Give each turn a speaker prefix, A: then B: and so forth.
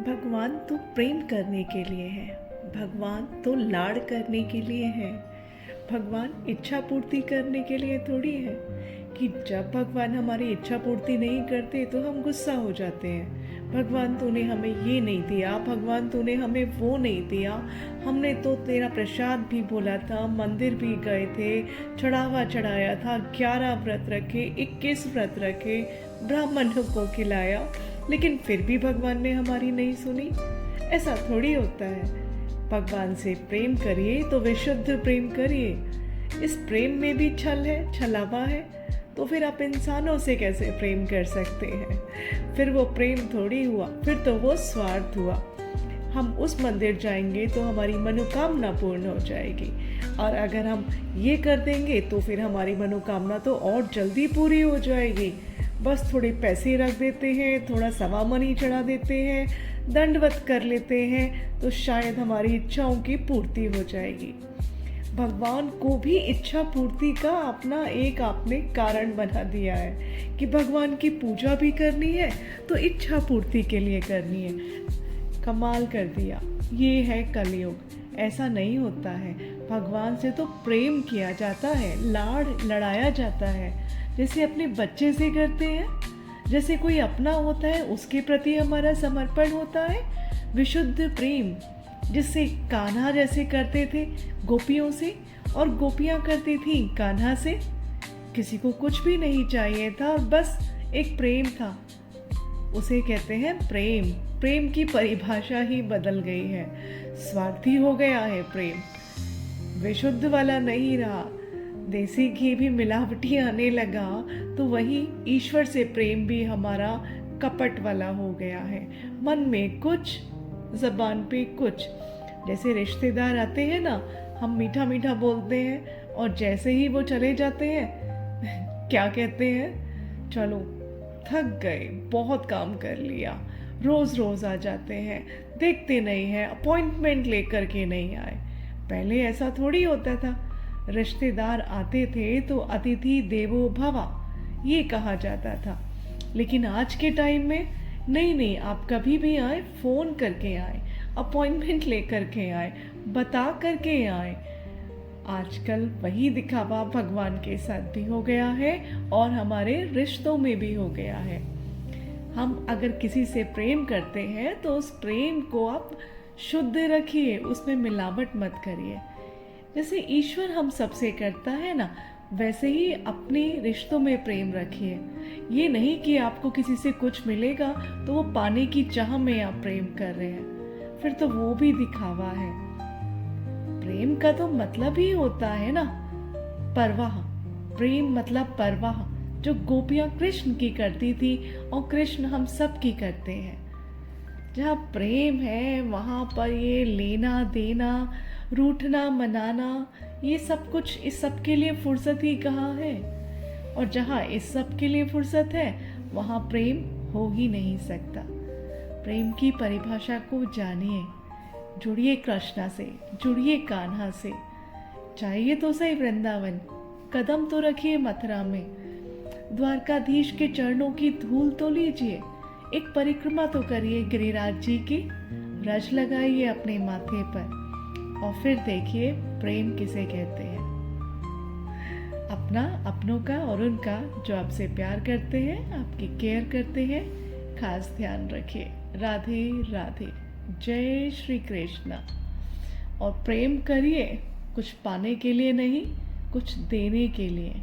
A: भगवान तो प्रेम करने के लिए है, भगवान तो लाड़ करने के लिए है। भगवान इच्छा पूर्ति करने के लिए थोड़ी है कि जब भगवान हमारी इच्छा पूर्ति नहीं करते तो हम गुस्सा हो जाते हैं। भगवान तूने हमें ये नहीं दिया, भगवान तूने हमें वो नहीं दिया, हमने तो तेरा प्रसाद भी बोला था, मंदिर भी गए थे, चढ़ावा चढ़ाया था, 11 व्रत रखे, 21 व्रत रखे, ब्राह्मणों को खिलाया, लेकिन फिर भी भगवान ने हमारी नहीं सुनी। ऐसा थोड़ी होता है। भगवान से प्रेम करिए तो विशुद्ध प्रेम करिए। इस प्रेम में भी छल है, छलावा है, तो फिर आप इंसानों से कैसे प्रेम कर सकते हैं? फिर वो प्रेम थोड़ी हुआ, फिर तो वो स्वार्थ हुआ। हम उस मंदिर जाएंगे तो हमारी मनोकामना पूर्ण हो जाएगी, और अगर हम ये कर देंगे तो फिर हमारी मनोकामना तो और जल्दी पूरी हो जाएगी। बस थोड़े पैसे रख देते हैं, थोड़ा सवा मनी चढ़ा देते हैं, दंडवत कर लेते हैं, तो शायद हमारी इच्छाओं की पूर्ति हो जाएगी। भगवान को भी इच्छा पूर्ति का अपना एक आपने कारण बना दिया है कि भगवान की पूजा भी करनी है तो इच्छा पूर्ति के लिए करनी है। कमाल कर दिया। ये है कलयुग। ऐसा नहीं होता है। भगवान से तो प्रेम किया जाता है, लाड़ लड़ाया जाता है, जैसे अपने बच्चे से करते हैं, जैसे कोई अपना होता है उसके प्रति हमारा समर्पण होता है। विशुद्ध प्रेम जिससे कान्हा जैसे करते थे गोपियों से, और गोपियाँ करती थी कान्हा से। किसी को कुछ भी नहीं चाहिए था, बस एक प्रेम था। उसे कहते हैं प्रेम। प्रेम की परिभाषा ही बदल गई है। स्वार्थी हो गया है प्रेम, विशुद्ध वाला नहीं रहा। देसी घी भी मिलावटी आने लगा, तो वही ईश्वर से प्रेम भी हमारा कपट वाला हो गया है। मन में कुछ, ज़बान पे कुछ। जैसे रिश्तेदार आते हैं ना, हम मीठा मीठा बोलते हैं, और जैसे ही वो चले जाते हैं क्या कहते हैं? चलो थक गए, बहुत काम कर लिया। रोज़ रोज़ आ जाते हैं, देखते नहीं हैं, अपॉइंटमेंट लेकर के नहीं आए। पहले ऐसा थोड़ी होता था। रिश्तेदार आते थे तो अतिथि देवो भव ये कहा जाता था। लेकिन आज के टाइम में नहीं, आप कभी भी आए, फ़ोन करके आए, अपॉइंटमेंट लेकर के आए, बता करके आए। आजकल वही दिखावा भगवान के साथ भी हो गया है और हमारे रिश्तों में भी हो गया है। हम अगर किसी से प्रेम करते हैं तो उस प्रेम को आप शुद्ध रखिए, उसमें मिलावट मत करिए। जैसे ईश्वर हम सबसे करता है ना, वैसे ही अपने रिश्तों में प्रेम रखिए। ये नहीं कि आपको किसी से कुछ मिलेगा तो वो पाने की चाह में आप प्रेम कर रहे हैं, फिर तो वो भी दिखावा है। प्रेम का तो मतलब ही होता है ना परवाह। प्रेम मतलब परवाह, जो गोपियां कृष्ण की करती थी और कृष्ण हम सब की करते हैं। जहाँ प्रेम है वहाँ पर ये लेना देना, रूठना मनाना, ये सब कुछ, इस सब के लिए फुर्सत ही कहाँ है। और जहाँ इस सब के लिए फुर्सत है वहाँ प्रेम हो ही नहीं सकता। प्रेम की परिभाषा को जानिए, जुड़िए कृष्णा से, जुड़िए कान्हा से। चाहिए तो सही वृंदावन, कदम तो रखिए मथुरा में, द्वारकाधीश के चरणों की धूल तो लीजिए, एक परिक्रमा तो करिए गिरिराज जी की, रज लगाइए अपने माथे पर, और फिर देखिए प्रेम किसे कहते हैं। अपना, अपनों का और उनका जो आपसे प्यार करते हैं, आपकी केयर करते हैं, खास ध्यान रखिए। राधे राधे, जय श्री कृष्णा। और प्रेम करिए कुछ पाने के लिए नहीं, कुछ देने के लिए।